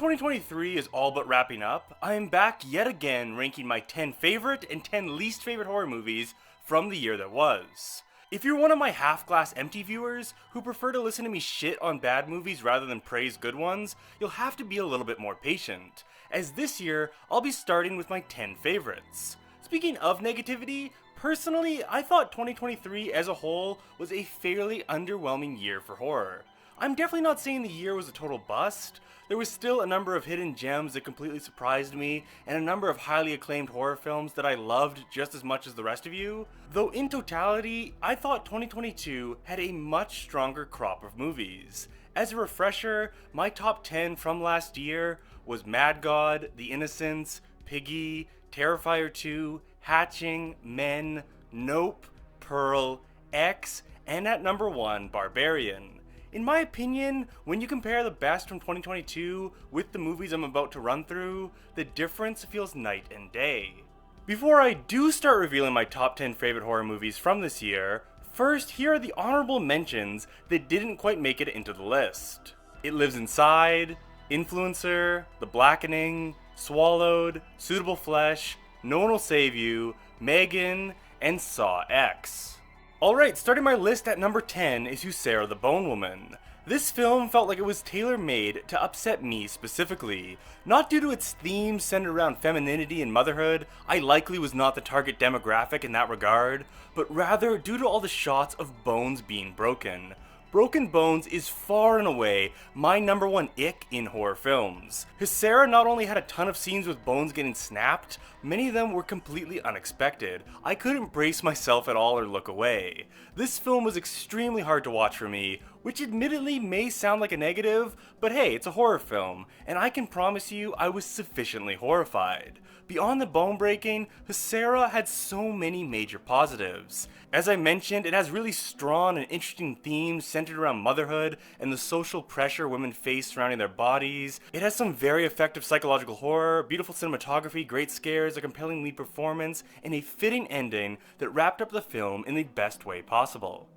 2023 is all but wrapping up, I am back yet again ranking my 10 favorite and 10 least favorite horror movies from the year that was. If you're one of my half-glass empty viewers who prefer to listen to me shit on bad movies rather than praise good ones, you'll have to be a little bit more patient, as this year I'll be starting with my 10 favorites. Speaking of negativity, personally I thought 2023 as a whole was a fairly underwhelming year for horror. I'm definitely not saying the year was a total bust. There was still a number of hidden gems that completely surprised me, and a number of highly acclaimed horror films that I loved just as much as the rest of you, though in totality, I thought 2022 had a much stronger crop of movies. As a refresher, my top 10 from last year was Mad God, The Innocents, Piggy, Terrifier 2, Hatching, Men, Nope, Pearl, X, and at number 1, Barbarian. In my opinion, when you compare the best from 2022 with the movies I'm about to run through, the difference feels night and day. Before I do start revealing my top 10 favorite horror movies from this year, first here are the honorable mentions that didn't quite make it into the list. It Lives Inside, Influencer, The Blackening, Swallowed, Suitable Flesh, No One Will Save You, Megan, and Saw X. Alright, starting my list at number 10 is Sarah the Bone Woman. This film felt like it was tailor-made to upset me specifically. Not due to its themes centered around femininity and motherhood, I likely was not the target demographic in that regard, but rather due to all the shots of bones being broken. Broken bones is far and away my number one ick in horror films. Sarah not only had a ton of scenes with bones getting snapped, many of them were completely unexpected. I couldn't brace myself at all or look away. This film was extremely hard to watch for me, which admittedly may sound like a negative, but hey, it's a horror film, and I can promise you I was sufficiently horrified. Beyond the bone breaking, Sarah had so many major positives. As I mentioned, it has really strong and interesting themes centered around motherhood and the social pressure women face surrounding their bodies. It has some very effective psychological horror, beautiful cinematography, great scares, a compelling lead performance, and a fitting ending that wrapped up the film in the best way possible.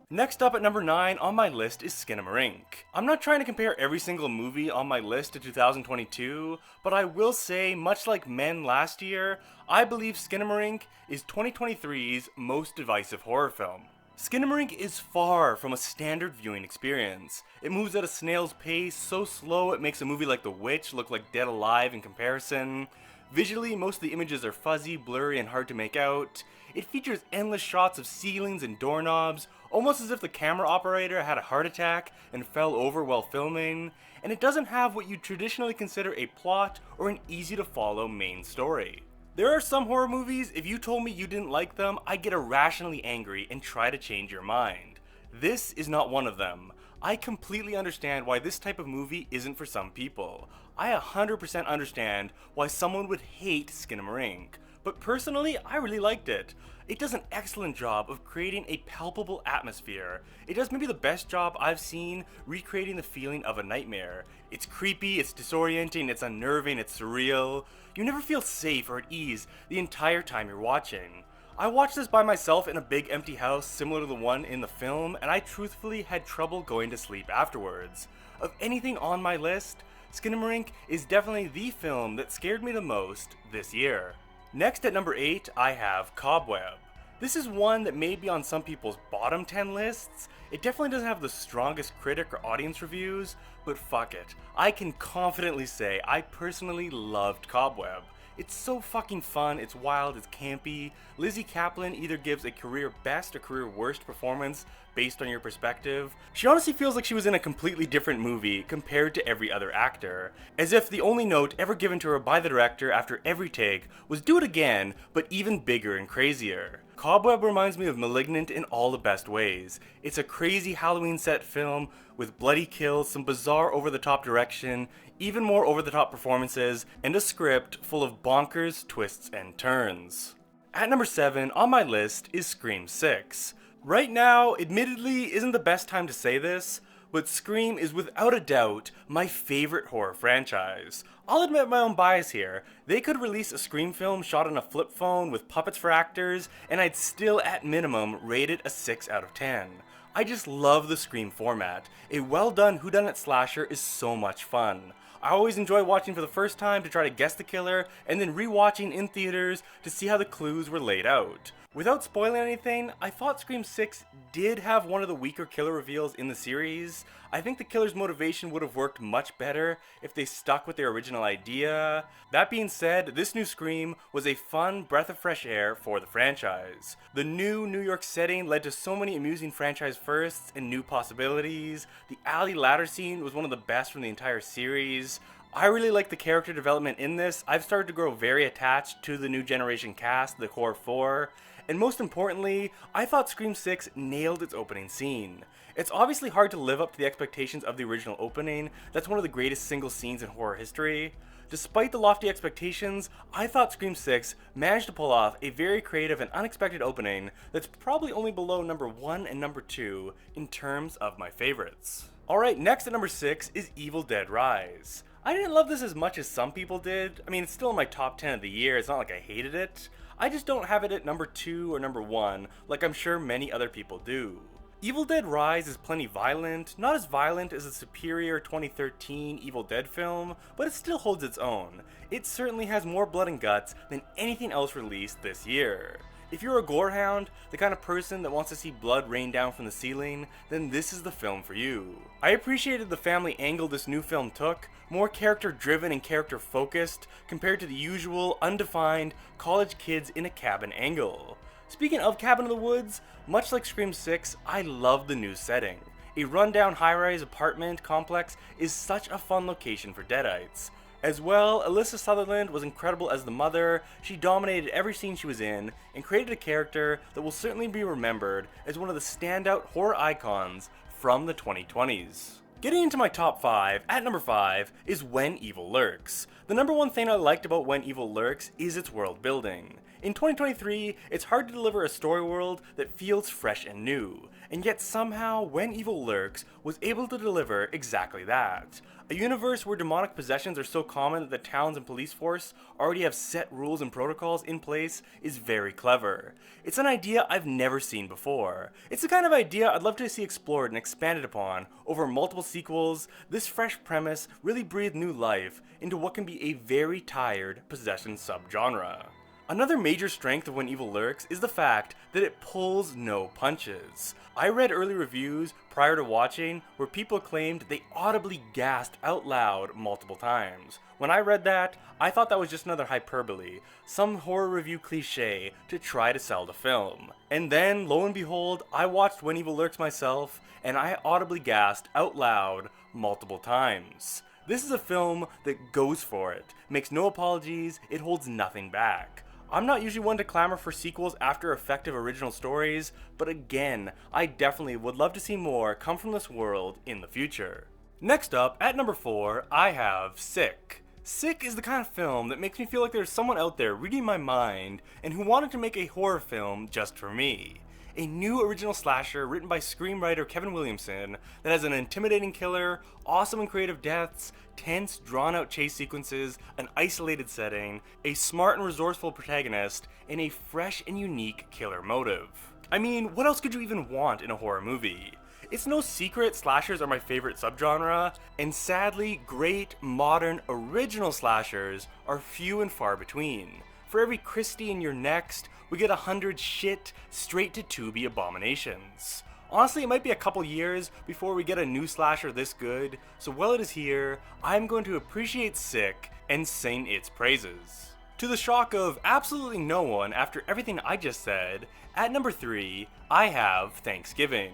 Next up at number 9 on my list is Skinnamarink. I'm not trying to compare every single movie on my list to 2022, but I will say, much like Men last year, I believe Skinnamarink is 2023's most divisive horror film. Skinnamarink is far from a standard viewing experience. It moves at a snail's pace, so slow it makes a movie like The Witch look like Dead Alive in comparison. Visually, most of the images are fuzzy, blurry, and hard to make out. It features endless shots of ceilings and doorknobs, almost as if the camera operator had a heart attack and fell over while filming, and it doesn't have what you'd traditionally consider a plot or an easy-to-follow main story. There are some horror movies, if you told me you didn't like them, I'd get irrationally angry and try to change your mind. This is not one of them. I completely understand why this type of movie isn't for some people. I 100% understand why someone would hate Skinnamarink, but personally, I really liked it. It does an excellent job of creating a palpable atmosphere. It does maybe the best job I've seen recreating the feeling of a nightmare. It's creepy, it's disorienting, it's unnerving, it's surreal. You never feel safe or at ease the entire time you're watching. I watched this by myself in a big empty house similar to the one in the film, and I truthfully had trouble going to sleep afterwards. Of anything on my list, Skinnamarink is definitely the film that scared me the most this year. Next at number 8, I have Cobweb. This is one that may be on some people's bottom 10 lists. It definitely doesn't have the strongest critic or audience reviews, but fuck it. I can confidently say I personally loved Cobweb. It's so fucking fun, it's wild, it's campy. Lizzie Kaplan either gives a career best or career worst performance based on your perspective. She honestly feels like she was in a completely different movie compared to every other actor, as if the only note ever given to her by the director after every take was do it again, but even bigger and crazier. Cobweb reminds me of Malignant in all the best ways. It's a crazy Halloween set film with bloody kills, some bizarre over-the-top direction, even more over-the-top performances, and a script full of bonkers twists and turns. At number 7 on my list is Scream 6. Right now, admittedly, isn't the best time to say this, but Scream is without a doubt my favorite horror franchise. I'll admit my own bias here. They could release a Scream film shot on a flip phone with puppets for actors, and I'd still at minimum rate it a 6 out of 10. I just love the Scream format. A well-done whodunit slasher is so much fun. I always enjoy watching for the first time to try to guess the killer, and then rewatching in theaters to see how the clues were laid out. Without spoiling anything, I thought Scream 6 did have one of the weaker killer reveals in the series. I think the killer's motivation would have worked much better if they stuck with their original idea. That being said, this new Scream was a fun breath of fresh air for the franchise. The new New York setting led to so many amusing franchise firsts and new possibilities. The alley ladder scene was one of the best from the entire series. I really like the character development in this. I've started to grow very attached to the new generation cast, the core four. And most importantly, I thought Scream 6 nailed its opening scene. It's obviously hard to live up to the expectations of the original opening. That's one of the greatest single scenes in horror history. Despite the lofty expectations, I thought Scream 6 managed to pull off a very creative and unexpected opening that's probably only below number 1 and number 2 in terms of my favorites. Alright, next at number 6 is Evil Dead Rise. I didn't love this as much as some people did. I mean, it's still in my top 10 of the year, it's not like I hated it. I just don't have it at number 2 or number 1, like I'm sure many other people do. Evil Dead Rise is plenty violent, not as violent as the superior 2013 Evil Dead film, but it still holds its own. It certainly has more blood and guts than anything else released this year. If you're a gorehound, the kind of person that wants to see blood rain down from the ceiling, then this is the film for you. I appreciated the family angle this new film took, more character driven and character focused, compared to the usual, undefined, college kids in a cabin angle. Speaking of Cabin in the Woods, much like Scream 6, I love the new setting. A rundown high-rise apartment complex is such a fun location for Deadites. As well, Alyssa Sutherland was incredible as the mother. She dominated every scene she was in, and created a character that will certainly be remembered as one of the standout horror icons from the 2020s. Getting into my top 5, at number 5 is When Evil Lurks. The number one thing I liked about When Evil Lurks is its world building. In 2023, it's hard to deliver a story world that feels fresh and new, and yet somehow When Evil Lurks was able to deliver exactly that. A universe where demonic possessions are so common that the towns and police force already have set rules and protocols in place is very clever. It's an idea I've never seen before. It's the kind of idea I'd love to see explored and expanded upon over multiple sequels. This fresh premise really breathed new life into what can be a very tired possession subgenre. Another major strength of When Evil Lurks is the fact that it pulls no punches. I read early reviews prior to watching where people claimed they audibly gasped out loud multiple times. When I read that, I thought that was just another hyperbole, some horror review cliche to try to sell the film. And then, lo and behold, I watched When Evil Lurks myself, and I audibly gasped out loud multiple times. This is a film that goes for it, makes no apologies, it holds nothing back. I'm not usually one to clamor for sequels after effective original stories, but again, I definitely would love to see more come from this world in the future. Next up, at number 4, I have Sick. Sick is the kind of film that makes me feel like there's someone out there reading my mind and who wanted to make a horror film just for me. A new original slasher written by screenwriter Kevin Williamson that has an intimidating killer, awesome and creative deaths, tense, drawn-out chase sequences, an isolated setting, a smart and resourceful protagonist, and a fresh and unique killer motive. I mean, what else could you even want in a horror movie? It's no secret slashers are my favorite subgenre, and sadly, great, modern, original slashers are few and far between. For every Christie in your next, we get 100 shit, straight-to-Tubi abominations. Honestly, it might be a couple years before we get a new slasher this good, so while it is here, I'm going to appreciate Sick and sing its praises. To the shock of absolutely no one after everything I just said, at number 3, I have Thanksgiving.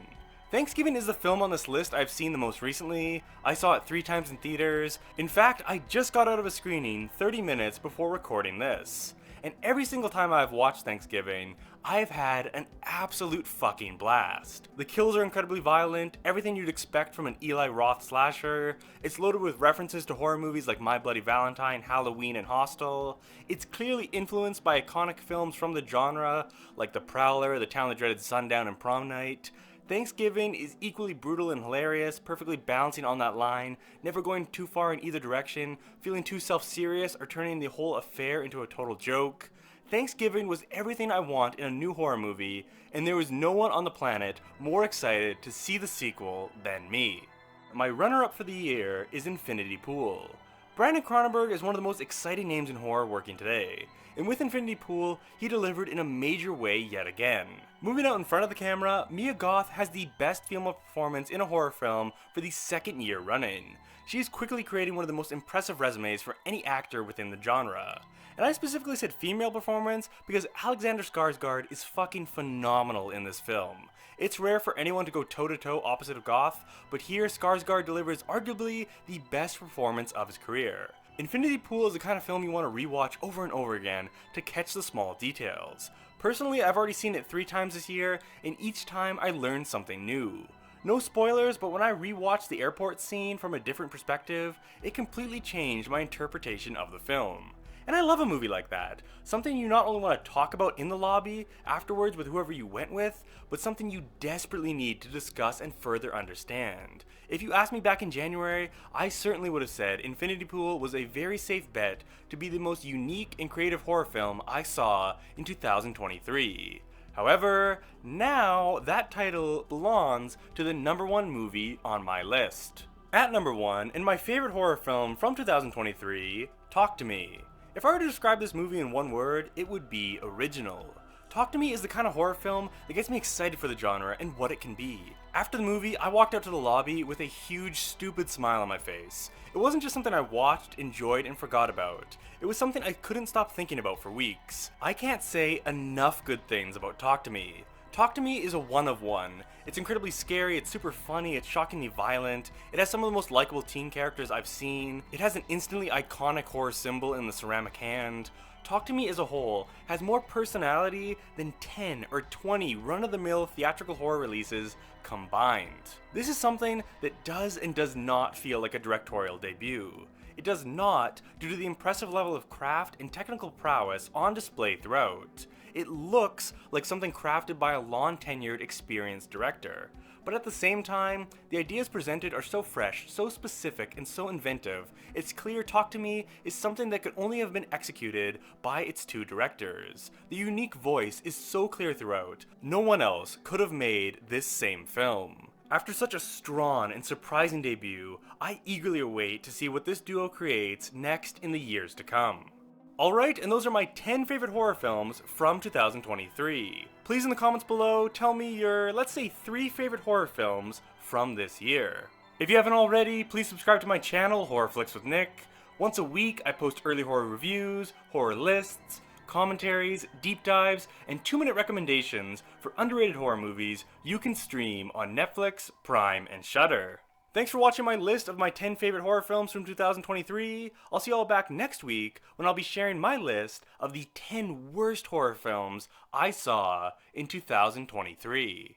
Thanksgiving is the film on this list I've seen the most recently. I saw it 3 times in theaters. In fact, I just got out of a screening 30 minutes before recording this. And every single time I've watched Thanksgiving, I've had an absolute fucking blast. The kills are incredibly violent, everything you'd expect from an Eli Roth slasher. It's loaded with references to horror movies like My Bloody Valentine, Halloween, and Hostel. It's clearly influenced by iconic films from the genre, like The Prowler, The Town That Dreaded Sundown, and Prom Night. Thanksgiving is equally brutal and hilarious, perfectly balancing on that line, never going too far in either direction, feeling too self-serious, or turning the whole affair into a total joke. Thanksgiving was everything I want in a new horror movie, and there was no one on the planet more excited to see the sequel than me. My runner-up for the year is Infinity Pool. Brandon Cronenberg is one of the most exciting names in horror working today, and with Infinity Pool, he delivered in a major way yet again. Moving out in front of the camera, Mia Goth has the best female performance in a horror film for the second year running. She is quickly creating one of the most impressive resumes for any actor within the genre. And I specifically said female performance because Alexander Skarsgård is fucking phenomenal in this film. It's rare for anyone to go toe-to-toe opposite of Goth, but here Skarsgård delivers arguably the best performance of his career. Infinity Pool is the kind of film you want to rewatch over and over again to catch the small details. Personally, I've already seen it 3 times this year, and each time I learned something new. No spoilers, but when I rewatched the airport scene from a different perspective, it completely changed my interpretation of the film. And I love a movie like that. Something you not only want to talk about in the lobby, afterwards with whoever you went with, but something you desperately need to discuss and further understand. If you asked me back in January, I certainly would have said Infinity Pool was a very safe bet to be the most unique and creative horror film I saw in 2023. However, now that title belongs to the #1 movie on my list. At number 1, and my favorite horror film from 2023, Talk to Me. If I were to describe this movie in one word, it would be original. Talk to Me is the kind of horror film that gets me excited for the genre and what it can be. After the movie, I walked out to the lobby with a huge, stupid smile on my face. It wasn't just something I watched, enjoyed, and forgot about. It was something I couldn't stop thinking about for weeks. I can't say enough good things about Talk to Me. Talk to Me is a 1 of 1. It's incredibly scary, it's super funny, it's shockingly violent, it has some of the most likable teen characters I've seen, it has an instantly iconic horror symbol in the ceramic hand. Talk to Me as a whole has more personality than 10 or 20 run-of-the-mill theatrical horror releases combined. This is something that does and does not feel like a directorial debut. It does not, due to the impressive level of craft and technical prowess on display throughout. It looks like something crafted by a long-tenured, experienced director. But at the same time, the ideas presented are so fresh, so specific, and so inventive, it's clear Talk to Me is something that could only have been executed by its 2 directors. The unique voice is so clear throughout, no one else could have made this same film. After such a strong and surprising debut, I eagerly await to see what this duo creates next in the years to come. Alright, and those are my 10 favorite horror films from 2023. Please in the comments below tell me your, let's say, 3 favorite horror films from this year. If you haven't already, please subscribe to my channel, Horror Flicks with Nick. Once a week, I post early horror reviews, horror lists, commentaries, deep dives, and 2-minute recommendations for underrated horror movies you can stream on Netflix, Prime, and Shudder. Thanks for watching my list of my 10 favorite horror films from 2023. I'll see you all back next week when I'll be sharing my list of the 10 worst horror films I saw in 2023.